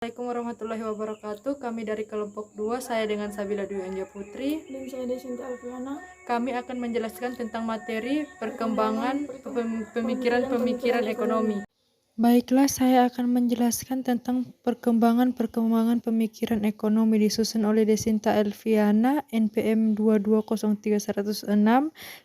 Assalamualaikum warahmatullahi wabarakatuh. Kami dari kelompok 2, saya dengan Sabila Dwi Anja Putri. Dan saya Desinta Alfiana. Kami akan menjelaskan tentang materi perkembangan pemikiran ekonomi. Baiklah, saya akan menjelaskan tentang perkembangan pemikiran ekonomi disusun oleh Desinta Alfiana, NPM 2203106,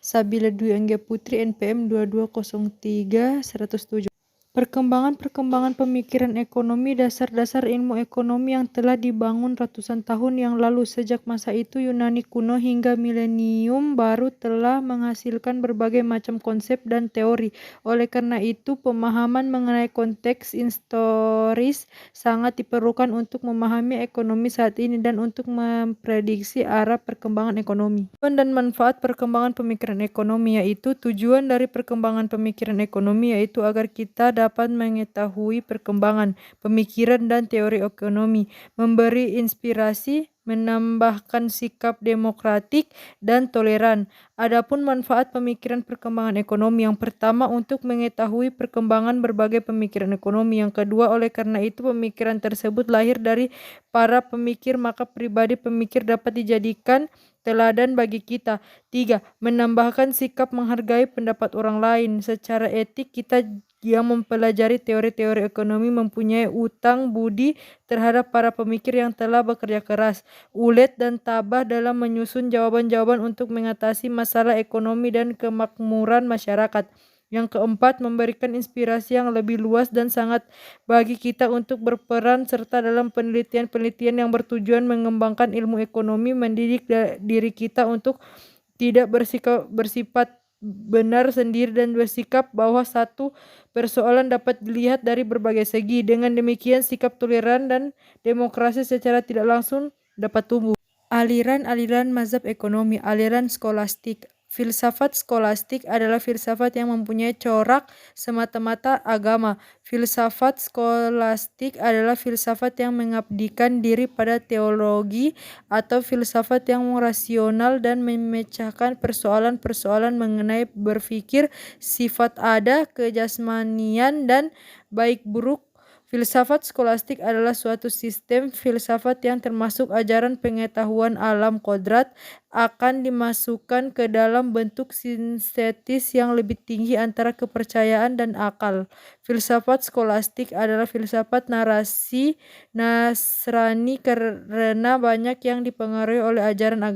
Sabila Dwi Anja Putri, NPM 2203107. Perkembangan pemikiran ekonomi, dasar-dasar ilmu ekonomi yang telah dibangun ratusan tahun yang lalu. Sejak masa itu Yunani kuno hingga milenium baru telah menghasilkan berbagai macam konsep dan teori. Oleh karena itu, pemahaman mengenai konteks historis sangat diperlukan untuk memahami ekonomi saat ini dan untuk memprediksi arah perkembangan ekonomi. Tujuan dan manfaat perkembangan pemikiran ekonomi yaitu tujuan dari perkembangan pemikiran ekonomi yaitu agar kita dapat mengetahui perkembangan pemikiran dan teori ekonomi, memberi inspirasi, menambahkan sikap demokratik dan toleran. Adapun manfaat pemikiran perkembangan ekonomi, yang pertama untuk mengetahui perkembangan berbagai pemikiran ekonomi, yang kedua oleh karena itu pemikiran tersebut lahir dari para pemikir maka pribadi pemikir dapat dijadikan teladan bagi kita. 3. Menambahkan sikap menghargai pendapat orang lain. Secara etik kita yang mempelajari teori-teori ekonomi mempunyai utang budi terhadap para pemikir yang telah bekerja keras, ulet dan tabah dalam menyusun jawaban-jawaban untuk mengatasi masalah ekonomi dan kemakmuran masyarakat. Yang keempat, memberikan inspirasi yang lebih luas dan sangat bagi kita untuk berperan serta dalam penelitian-penelitian yang bertujuan mengembangkan ilmu ekonomi, mendidik diri kita untuk tidak bersifat benar sendiri dan bersikap bahwa satu persoalan dapat dilihat dari berbagai segi. Dengan demikian sikap toleran dan demokrasi secara tidak langsung dapat tumbuh. Aliran-aliran mazhab ekonomi, aliran skolastik. Filsafat skolastik adalah filsafat yang mempunyai corak semata-mata agama. Filsafat skolastik adalah filsafat yang mengabdikan diri pada teologi atau filsafat yang rasional dan memecahkan persoalan-persoalan mengenai berpikir, sifat ada, kejasmanian, dan baik buruk. Filsafat skolastik adalah suatu sistem filsafat yang termasuk ajaran pengetahuan alam kodrat akan dimasukkan ke dalam bentuk sintetis yang lebih tinggi antara kepercayaan dan akal. Filsafat skolastik adalah filsafat narasi Nasrani karena banyak yang dipengaruhi oleh ajaran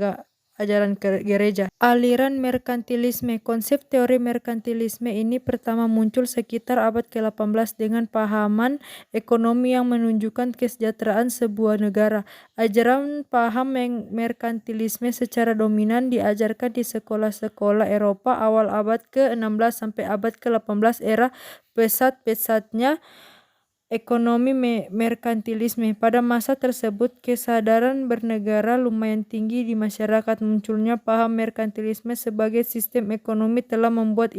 gereja. Aliran merkantilisme. Konsep teori merkantilisme ini pertama muncul sekitar abad ke-18 dengan pahaman ekonomi yang menunjukkan kesejahteraan sebuah negara. Ajaran paham merkantilisme secara dominan diajarkan di sekolah-sekolah Eropa awal abad ke-16 sampai abad ke-18 era pesat-pesatnya ekonomi merkantilisme. Pada masa tersebut, kesadaran bernegara lumayan tinggi di masyarakat. Munculnya paham merkantilisme sebagai sistem ekonomi telah membuat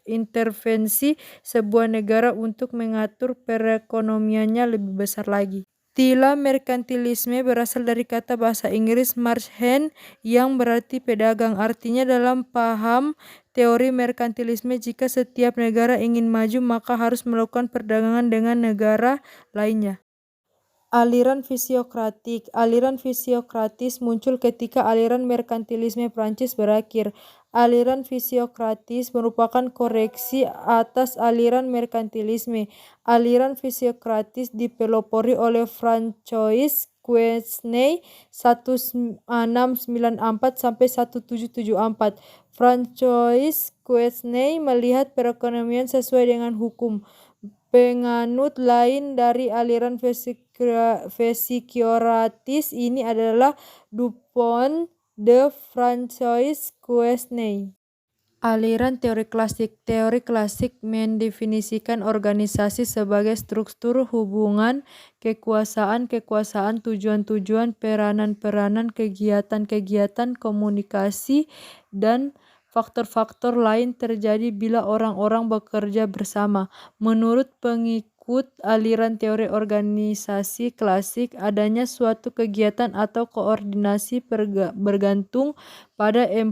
intervensi sebuah negara untuk mengatur perekonomiannya lebih besar lagi. Istilah merkantilisme berasal dari kata bahasa Inggris merchant yang berarti pedagang. Artinya dalam paham teori merkantilisme, jika setiap negara ingin maju maka harus melakukan perdagangan dengan negara lainnya. Aliran fisiokratik. Aliran fisiokratis muncul ketika aliran merkantilisme Prancis berakhir. Aliran fisiokratis merupakan koreksi atas aliran merkantilisme. Aliran fisiokratis dipelopori oleh François Quesnay 1694 sampai 1774. François Quesnay melihat perekonomian sesuai dengan hukum. Penganut lain dari aliran fisiokratis ini adalah Dupont de François Quesnay. Aliran teori klasik. Teori klasik mendefinisikan organisasi sebagai struktur hubungan kekuasaan, tujuan-tujuan, peranan-peranan, kegiatan-kegiatan, komunikasi, dan faktor-faktor lain terjadi bila orang-orang bekerja bersama. Menurut pengikut aliran teori organisasi klasik, adanya suatu kegiatan atau koordinasi bergantung pada 4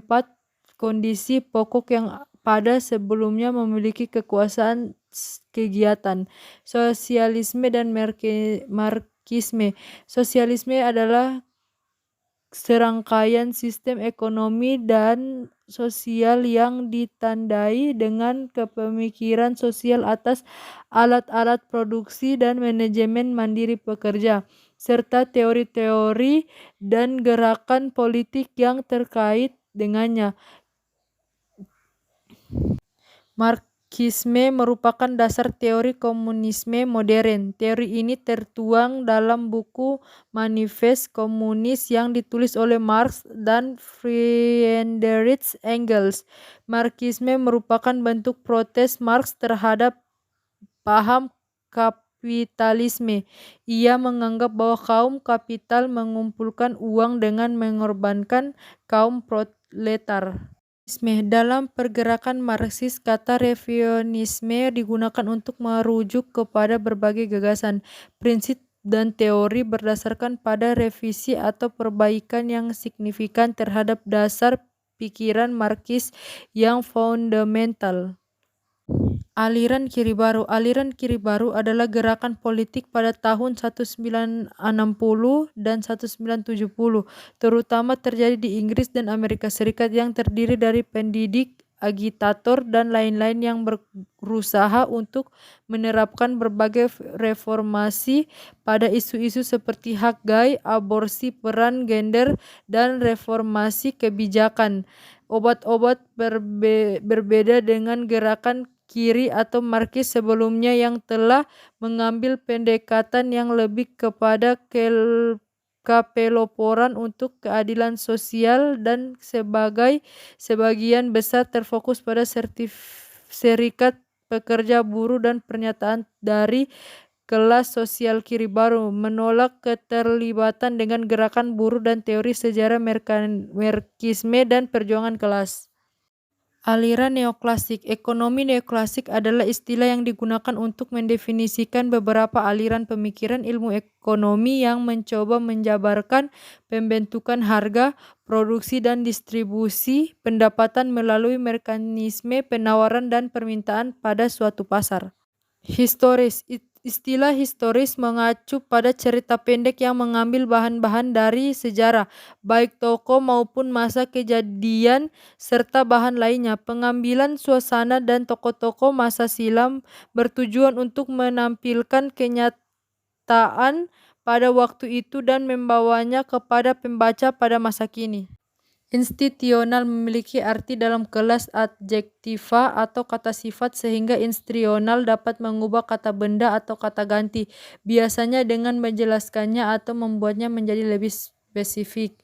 kondisi pokok yang pada sebelumnya memiliki kekuasaan kegiatan. Sosialisme dan Marxisme. Sosialisme adalah serangkaian sistem ekonomi dan sosial yang ditandai dengan kepemikiran sosial atas alat-alat produksi dan manajemen mandiri pekerja, serta teori-teori dan gerakan politik yang terkait dengannya. Marxisme merupakan dasar teori komunisme modern. Teori ini tertuang dalam buku Manifest Komunis yang ditulis oleh Marx dan Friedrich Engels. Marxisme merupakan bentuk protes Marx terhadap paham kapitalisme. Ia menganggap bahwa kaum kapital mengumpulkan uang dengan mengorbankan kaum proletar. Dalam pergerakan Marxis, kata revisionisme digunakan untuk merujuk kepada berbagai gagasan, prinsip, dan teori berdasarkan pada revisi atau perbaikan yang signifikan terhadap dasar pikiran Marxis yang fundamental. Aliran Kiri Baru. Aliran Kiri Baru adalah gerakan politik pada tahun 1960 dan 1970, terutama terjadi di Inggris dan Amerika Serikat, yang terdiri dari pendidik, agitator, dan lain-lain yang berusaha untuk menerapkan berbagai reformasi pada isu-isu seperti hak gay, aborsi, peran gender, dan reformasi kebijakan. Obat-obat berbeda dengan gerakan kiri atau Marxis sebelumnya yang telah mengambil pendekatan yang lebih kepada kepeloporan untuk keadilan sosial dan sebagian besar terfokus pada serikat pekerja buruh dan pernyataan dari kelas sosial kiri baru menolak keterlibatan dengan gerakan buruh dan teori sejarah Marxisme dan perjuangan kelas. Aliran neoklasik. Ekonomi neoklasik adalah istilah yang digunakan untuk mendefinisikan beberapa aliran pemikiran ilmu ekonomi yang mencoba menjabarkan pembentukan harga, produksi, dan distribusi pendapatan melalui mekanisme penawaran dan permintaan pada suatu pasar. Historis. Istilah historis mengacu pada cerita pendek yang mengambil bahan-bahan dari sejarah, baik tokoh maupun masa kejadian serta bahan lainnya. Pengambilan suasana dan tokoh-tokoh masa silam bertujuan untuk menampilkan kenyataan pada waktu itu dan membawanya kepada pembaca pada masa kini. Institusional memiliki arti dalam kelas adjektiva atau kata sifat, sehingga institusional dapat mengubah kata benda atau kata ganti, biasanya dengan menjelaskannya atau membuatnya menjadi lebih spesifik.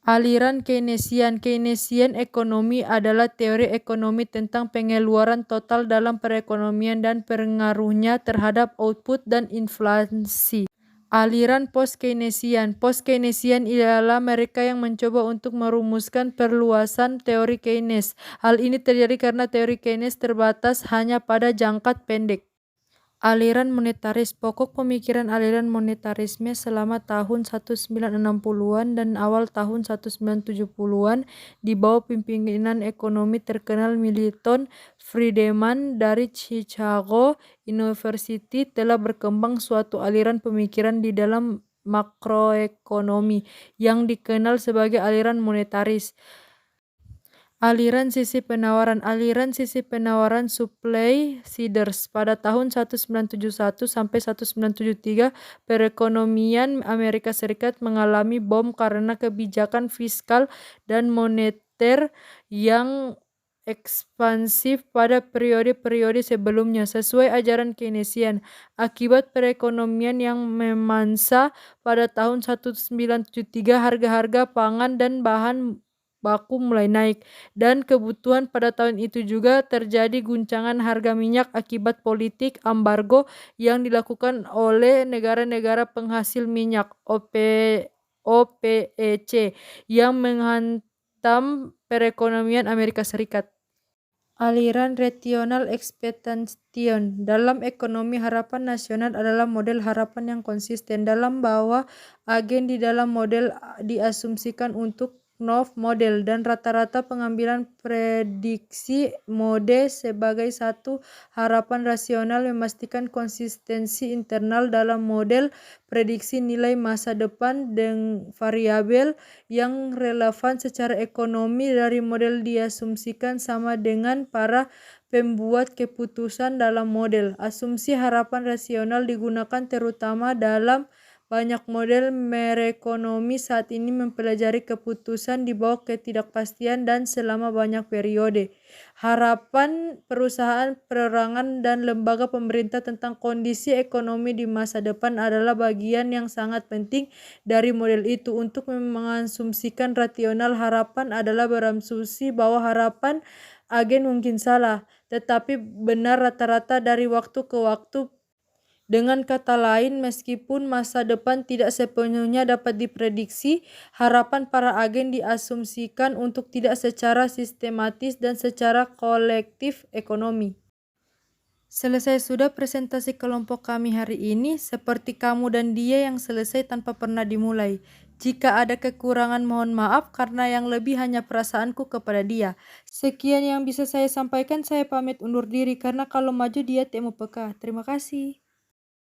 Aliran Keynesian. Keynesian ekonomi adalah teori ekonomi tentang pengeluaran total dalam perekonomian dan pengaruhnya terhadap output dan inflasi. Aliran post-Keynesian. Post-Keynesian ialah mereka yang mencoba untuk merumuskan perluasan teori Keynes. Hal ini terjadi karena teori Keynes terbatas hanya pada jangka pendek. Aliran monetaris. Pokok pemikiran aliran monetarisme selama tahun 1960-an dan awal tahun 1970-an di bawah pimpinan ekonomi terkenal Milton Friedman dari Chicago University telah berkembang suatu aliran pemikiran di dalam makroekonomi yang dikenal sebagai aliran monetaris. Aliran sisi penawaran. Aliran sisi penawaran supply siders. Pada tahun 1971 sampai 1973, perekonomian Amerika Serikat mengalami bom karena kebijakan fiskal dan moneter yang ekspansif pada periode-periode sebelumnya, sesuai ajaran Keynesian. Akibat perekonomian yang memansa pada tahun 1973, harga-harga pangan dan bahan baku mulai naik, dan kebutuhan pada tahun itu juga terjadi guncangan harga minyak akibat politik embargo yang dilakukan oleh negara-negara penghasil minyak OPEC yang menghantam perekonomian Amerika Serikat. Aliran rational expectation. Dalam ekonomi, harapan nasional adalah model harapan yang konsisten dalam bahwa agen di dalam model diasumsikan untuk model, dan rata-rata pengambilan prediksi mode sebagai satu harapan rasional memastikan konsistensi internal dalam model prediksi nilai masa depan dengan variabel yang relevan secara ekonomi dari model diasumsikan sama dengan para pembuat keputusan dalam model. Asumsi harapan rasional digunakan terutama dalam banyak model merekonomi saat ini mempelajari keputusan di bawah ketidakpastian dan selama banyak periode. Harapan perusahaan, perorangan, dan lembaga pemerintah tentang kondisi ekonomi di masa depan adalah bagian yang sangat penting dari model itu. Untuk mengasumsikan rasional harapan adalah berasumsi bahwa harapan agen mungkin salah, tetapi benar rata-rata dari waktu ke waktu. Dengan kata lain, meskipun masa depan tidak sepenuhnya dapat diprediksi, harapan para agen diasumsikan untuk tidak secara sistematis dan secara kolektif ekonomi. Selesai sudah presentasi kelompok kami hari ini, seperti kamu dan dia yang selesai tanpa pernah dimulai. Jika ada kekurangan mohon maaf karena yang lebih hanya perasaanku kepada dia. Sekian yang bisa saya sampaikan, saya pamit undur diri karena kalau maju dia temu peka. Terima kasih.